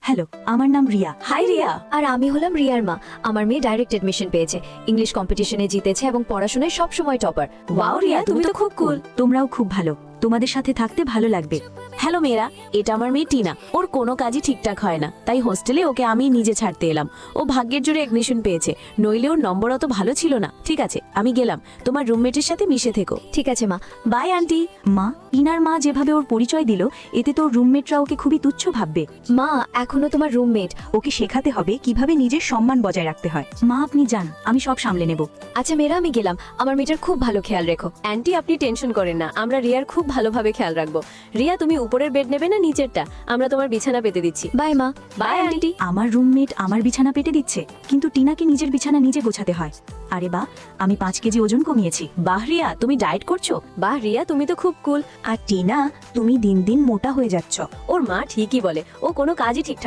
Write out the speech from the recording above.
Hello, আমার নাম Riya. High Riya. আর আমি হলাম রিয়ার মা। আমার মেয়ে ডাইরেক্ট এডমিশন পেয়েছে, ইংলিশ কম্পিটিশনে জিতেছে এবং পড়াশোনায় সব সময় টপার। ওয়াও রিয়া, তুমি তো খুব কুল। তোমরাও খুব ভালো, তোমাদের সাথে থাকতে ভালো লাগবে। হ্যালো মেয়েরা, এটা আমার মেয়ে টিনা। ওর কোনো কাজই ঠিকঠাক হয় না, তাই হোস্টেলে ওকে আমি নিজে ছাড়তে এলাম। ও ভাগ্যের জোরে এডমিশন পেয়েছে, নইলে ওর নম্বর অত ভালো ছিল না। ঠিক আছে, আমি গেলাম, তোমার রুমমেটের সাথে মিশে থেকো। ঠিক আছে মা। By aunty. মা, টিনার মা যেভাবে ওর পরিচয় দিল, এতে তোর রুমমেটরা ওকে খুবই তুচ্ছ ভাববে। মা, এখনো তোমার রুমমেট। ওকে শেখাতে হবে কিভাবে নিজের সম্মান বজায় রাখতে হয়। মা, আপনি যান, আমি সব সামলে নেব। আচ্ছা মেয়েরা, আমি গেলাম। আমার মেয়েটার খুব ভালো খেয়াল রেখো। আন্টি আপনি টেনশন করেন না, আমরা রিয়ার খুব ভালোভাবে খেয়াল রাখবো। রিয়া, তুমি উপরের বেড নেবে না নিচেরটা? আমরা তোমার বিছানা পেতে দিচ্ছি। বাই মা। By aunty. আমার রুমমেট আমার বিছানা পেতে দিচ্ছে, কিন্তু টিনাকে নিজের বিছানা নিজে গোছাতে হয়। আরে বাহ, আমি 5 কেজি ওজন কমিয়েছি। বাহ রিয়া, তুমি ডায়েট করছো? বাহ রিয়া, তুমি তো খুব কুল। আর টিনা, তুমি দিন দিন মোটা হয়ে যাচ্ছ। ওর মা ঠিকই বলে, ও কোনো কাজই ঠিকঠাক